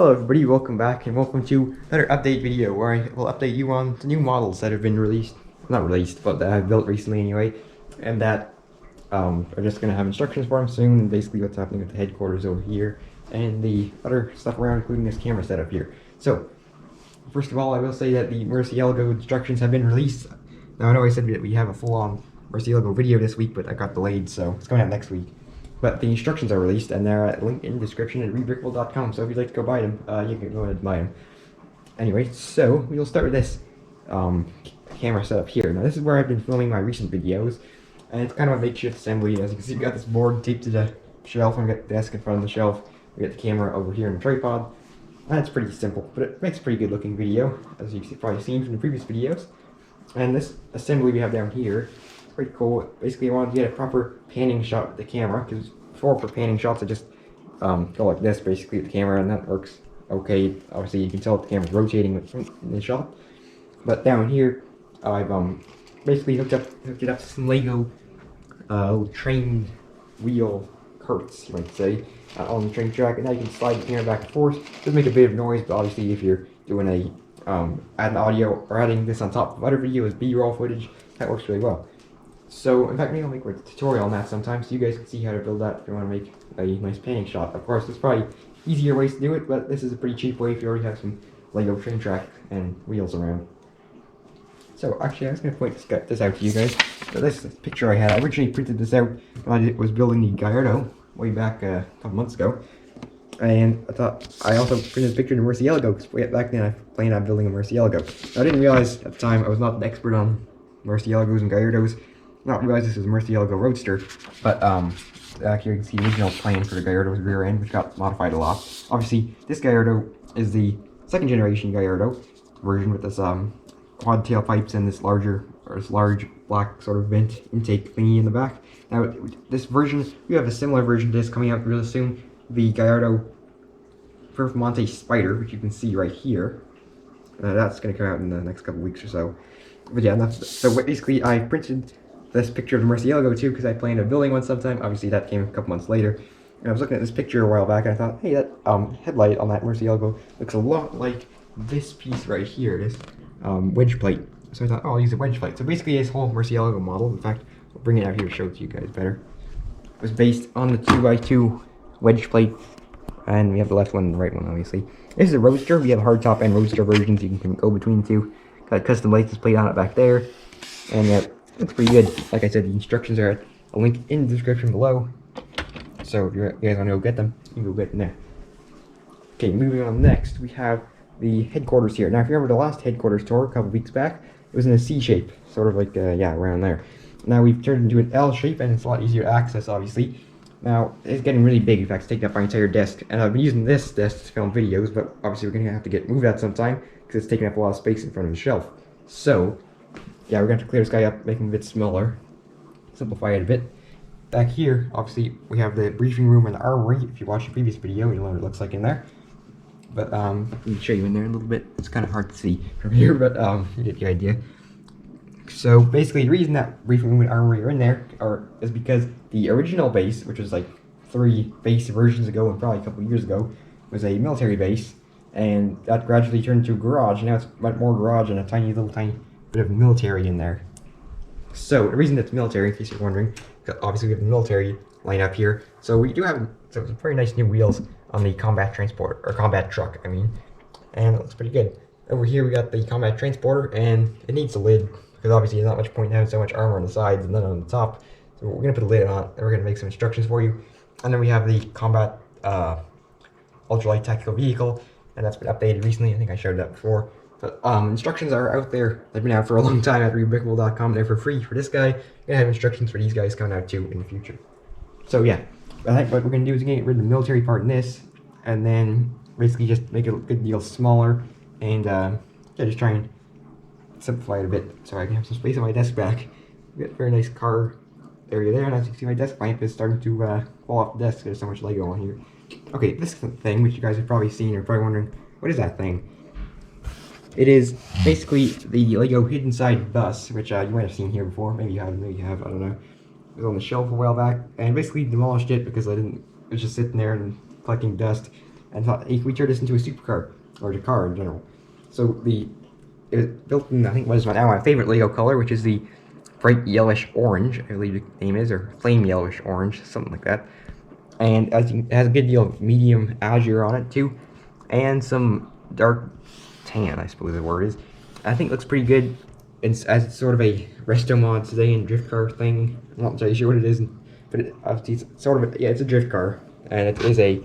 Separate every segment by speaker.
Speaker 1: Hello everybody, welcome back and welcome to another update video where I will update you on the new models that have been released, not released, but that I've built recently anyway, and that are just going to have instructions for them soon, and basically what's happening with the headquarters over here, and the other stuff around, including this camera setup here. So, first of all, I will say that the Murcielago instructions have been released. Now I know I said that we have a full-on Murcielago video this week, but I got delayed, so it's coming out next week. But the instructions are released, and they're at link in the description at rebrickable.com, so if you'd like to go buy them, you can go ahead and buy them. Anyway, so we'll start with this camera setup here. Now this is where I've been filming my recent videos, and it's kind of a makeshift assembly. As you can see, we've got this board taped to the shelf, and we've got the desk in front of the shelf. We got the camera over here in the tripod, and it's pretty simple, but it makes a pretty good looking video, as you've probably seen from the previous videos. And this assembly we have down here, pretty cool. Basically, I wanted to get a proper panning shot with the camera, because before for panning shots I just go like this basically with the camera, and that works okay. Obviously you can tell if the camera's rotating in the shot. But down here I've basically hooked it up to some Lego little train wheel carts, you might say, on the train track, and now you can slide the camera back and forth. It does make a bit of noise, but obviously if you're doing a adding audio or adding this on top of other videos, B-roll footage, that works really well. So, in fact, maybe I'll make a tutorial on that sometime, so you guys can see how to build that if you want to make a nice panning shot. Of course, there's probably easier ways to do it, but this is a pretty cheap way if you already have some Lego train track and wheels around. So, actually, I was going to point this out to you guys. So this picture I had, I originally printed this out when I was building the Gallardo way back a couple months ago. And I also printed a picture of the Murcielago, because back then I planned on building a Murcielago. I didn't realize at the time I was not an expert on Murcielagos and Gallardos. Not realize this is a Murcielago Roadster, but actually you can see the original plan for the Gallardo's rear end, which got modified a lot. Obviously, this Gallardo is the second generation Gallardo version with this quad tailpipes and this large black sort of vent intake thingy in the back. Now, this version, we have a similar version to this coming out really soon, the Gallardo Performante Spider, which you can see right here. That's going to come out in the next couple weeks or so. But yeah, so basically I printed this picture of the Murcielago too, because I planned on building one sometime. Obviously that came a couple months later. And I was looking at this picture a while back, and I thought, hey, that headlight on that Murcielago looks a lot like this piece right here, this wedge plate. So I thought, oh, I'll use a wedge plate. So basically this whole Murcielago model, in fact, I'll bring it out here to show it to you guys better, was based on the 2x2 wedge plate, and we have the left one and the right one, obviously. This is a roadster. We have hardtop and roadster versions. You can go between the two. Got custom license plate on it back there, and looks pretty good. Like I said, the instructions are at a link in the description below, so if you guys want to go get them, you can go get them there. Okay, moving on next, we have the headquarters here. Now, if you remember the last headquarters tour a couple weeks back, it was in a C shape, sort of like, yeah, around there. Now we've turned it into an L shape, and it's a lot easier to access, obviously. Now, it's getting really big. In fact, it's taking up my entire desk, and I've been using this desk to film videos, but obviously we're going to have to move that sometime, because it's taking up a lot of space in front of the shelf. So, yeah, we're going to have to clear this guy up, make him a bit smaller, simplify it a bit. Back here, obviously, we have the briefing room and the armory. If you watched the previous video, you'll know what it looks like in there. But, let me show you in there a little bit. It's kind of hard to see from here, but you get the idea. So, basically, the reason that briefing room and armory are in there is because the original base, which was like 3 base versions ago and probably a couple years ago, was a military base, and that gradually turned into a garage. Now it's more garage and a tiny bit of military in there. So the reason it's military, in case you're wondering, obviously we have the military line up here. So we do have some very nice new wheels on the combat transport, or combat truck, I mean, and it looks pretty good. Over here we got the combat transporter, and it needs a lid, because obviously there's not much point in having so much armor on the sides and none on the top. So we're gonna put a lid on it, and we're gonna make some instructions for you. And then we have the combat ultralight tactical vehicle, and that's been updated recently. I think I showed that before. But instructions are out there. They've been out for a long time at rebrickable.com. They're for free for this guy. We're gonna have instructions for these guys coming out too in the future. So yeah, I think what we're gonna do is get rid of the military part in this, and then basically just make it a good deal smaller, and yeah, just try and simplify it a bit so I can have some space on my desk back. We got a very nice car area there, and as you can see, my desk lamp is starting to fall off the desk. There's so much Lego on here. Okay, this thing, which you guys have probably seen, or probably wondering, what is that thing? It is basically the Lego hidden side bus, which you might have seen here before. Maybe you haven't, maybe you have, I don't know. It was on the shelf a while back, and basically demolished it because it was just sitting there and collecting dust. and thought, hey, can we turn this into a supercar or a car in general? So it was built in, I think, what is now my favorite Lego color, which is the bright yellowish orange, I believe the name is, or flame yellowish orange, something like that. And it has a good deal of medium azure on it too, and some dark tan, I suppose the word is. I think it looks pretty good. As it's sort of a resto mod today and drift car thing. I'm not entirely sure what it is, but it's sort of it's a drift car, and it is a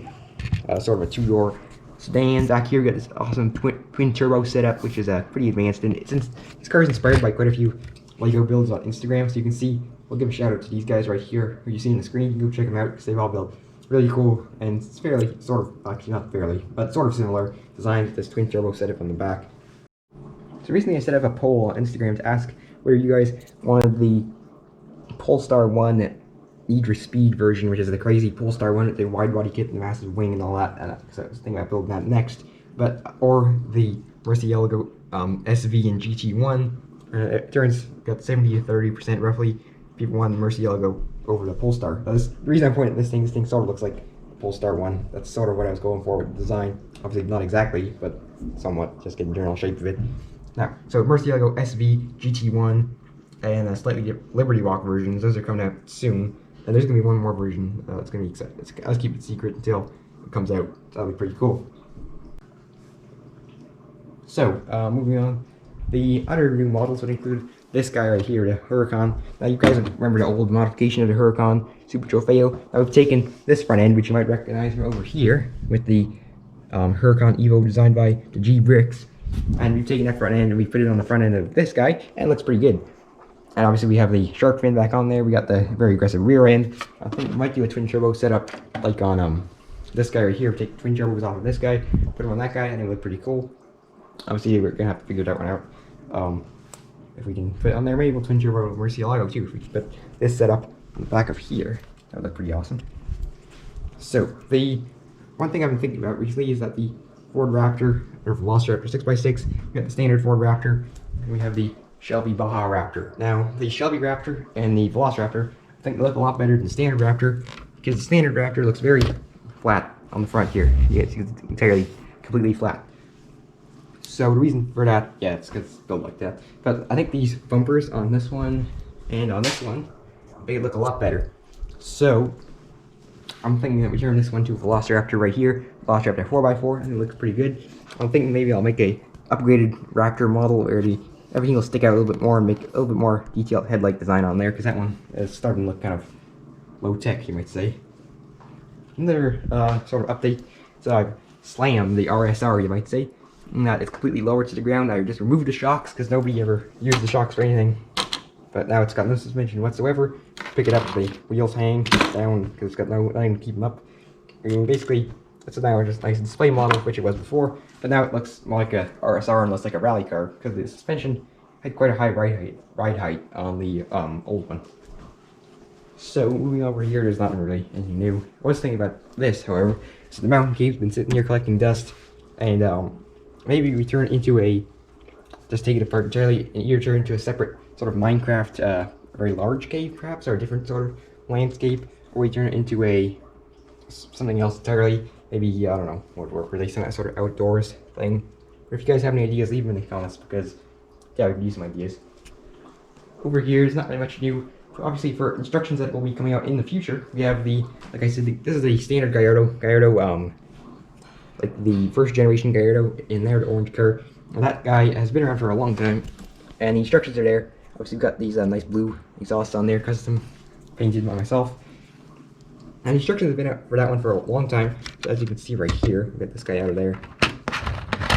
Speaker 1: sort of a two-door sedan. Back here, we got this awesome twin turbo setup, which is pretty advanced. And this car is inspired by quite a few Lego builds on Instagram, so you can see. We'll give a shout out to these guys right here, who you see on the screen. You can go check them out because they've all built really cool, and it's fairly actually not fairly, but sort of similar design with this twin turbo setup on the back. So recently I set up a poll on Instagram to ask whether you guys wanted the Polestar 1 Need for Speed version, which is the crazy Polestar 1 with the wide body kit and the massive wing and all that, and so I was thinking about building that next, or the Murcielago SV and GT1. It turns got 70 to 30% roughly people want the Murcielago over the Polestar. Now the reason I'm pointing at this thing sort of looks like the Polestar 1. That's sort of what I was going for with the design. Obviously not exactly, but somewhat, just getting the general shape of it. Now, so Murcielago SV, GT1, and a slightly Liberty Walk versions. Those are coming out soon. And there's going to be one more version. It's going to be exciting. Let's keep it secret until it comes out. That'll be pretty cool. So, moving on. The other new models would include this guy right here, the Huracan. Now, you guys remember the old modification of the Huracan Super Trofeo. Now, we've taken this front end, which you might recognize from over here, with the Huracan Evo designed by the G Bricks. And we've taken that front end and we put it on the front end of this guy, and it looks pretty good. And obviously we have the shark fin back on there. We got the very aggressive rear end. I think we might do a twin turbo setup like on this guy right here. Take twin turbos off of this guy, put them on that guy, and it would look pretty cool. Obviously we're gonna have to figure that one out. If we can put it on there, maybe we'll twin turbo Murcielago too. If we can put this setup on the back of here, that would look pretty awesome. So the one thing I've been thinking about recently is that the Ford Raptor, or Velociraptor 6x6, we got the standard Ford Raptor, and we have the Shelby Baja Raptor. Now, the Shelby Raptor and the Velociraptor, I think they look a lot better than the standard Raptor, because the standard Raptor looks very flat on the front here. Yeah, it's entirely, completely flat. So the reason for that, yeah, it's because it's built like that. But I think these bumpers on this one and on this one, they look a lot better. So I'm thinking that we turn this one to a Velociraptor right here, Velociraptor 4x4, and it looks pretty good. I'm thinking maybe I'll make a upgraded Raptor model where everything will stick out a little bit more and make a little bit more detailed headlight design on there, because that one is starting to look kind of low-tech, you might say. Another sort of update, so I've slammed the RSR, you might say. That it's completely lowered to the ground. I just removed the shocks because nobody ever used the shocks for anything. But now it's got no suspension whatsoever. Pick it up, the wheels hang down because it's got nothing to keep them up. I mean, basically, it's now just a nice display model, which it was before. But now it looks more like a RSR and less like a rally car because the suspension had quite a high ride height on the old one. So moving over here, there's not really anything new. I was thinking about this, however. So the mountain cave's been sitting here collecting dust, and maybe we turn it into just take it apart entirely, and either turn into a separate sort of Minecraft, very large cave perhaps, or a different sort of landscape, or we turn it into something else entirely. Maybe, I don't know, what would work, release some sort of outdoors thing. But if you guys have any ideas, leave them in the comments, because, yeah, we could use some ideas. Over here is not really much new. Obviously, for instructions that will be coming out in the future, we have like I said, this is the standard Gallardo, like the first generation Gallardo in there, the orange car. And that guy has been around for a long time, and the instructions are there. Obviously, we've got these nice blue exhausts on there, custom painted by myself. And the instructions have been out for that one for a long time. So as you can see right here, we got this guy out of there.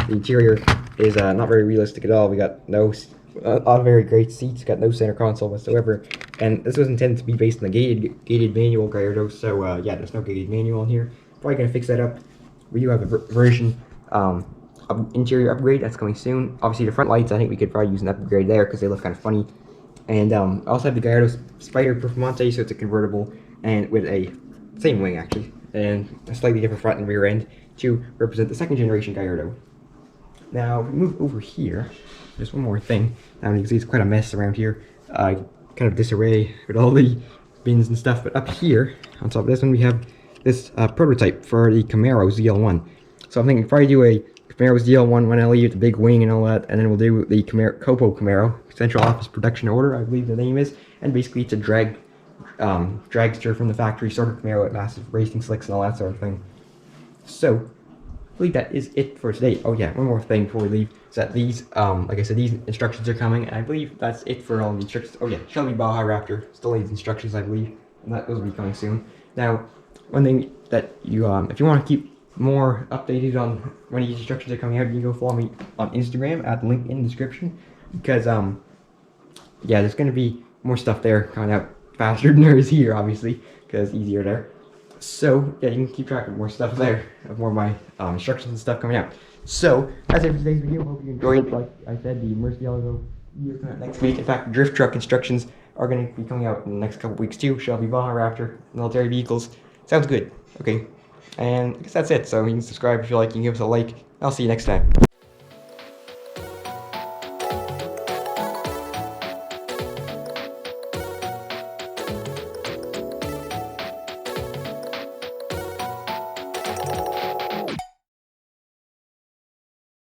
Speaker 1: The interior is not very realistic at all. We got no very great seats, got no center console whatsoever, and this was intended to be based on the gated manual Gallardo. So yeah, there's no gated manual in here. Probably gonna fix that up. We do have a version interior upgrade that's coming soon. Obviously, the front lights, I think we could probably use an upgrade there because they look kind of funny. And I also have the Gallardo Spider Performante, so it's a convertible and with a same wing actually, and a slightly different front and rear end to represent the second generation Gallardo. Now, if we move over here, there's one more thing. Now, you can see it's quite a mess around here. Kind of disarray with all the bins and stuff. But up here, on top of this one, we have this prototype for the Camaro ZL1. So I'm thinking probably do a Camaro's DL1 1LE with the big wing and all that, and then we'll do the Copo Camaro Central Office Production Order, I believe the name is, and basically it's a dragster from the factory sort of Camaro with massive racing slicks and all that sort of thing. So I believe that is it for today. Oh yeah, one more thing before we leave is that these, like I said, these instructions are coming, and I believe that's it for all the instructions. Oh yeah, Shelby Baja Raptor still needs instructions, I believe, and those will be coming soon. Now, one thing that you, if you want to keep more updated on when these instructions are coming out, you can go follow me on Instagram at the link in the description, because yeah, there's gonna be more stuff there coming out faster than there is here, obviously, because easier there. So yeah, you can keep track of more stuff there, of more of my instructions and stuff coming out. So that's it for today's video. Hope you enjoyed it. Like I said, the Murcielago video coming out next week. In fact, drift truck instructions are going to be coming out in the next couple weeks too. Shelby Baja Raptor, military vehicles. Sounds good. Okay, and I guess that's it. So you can subscribe if you like. You can give us a like. I'll see you next time.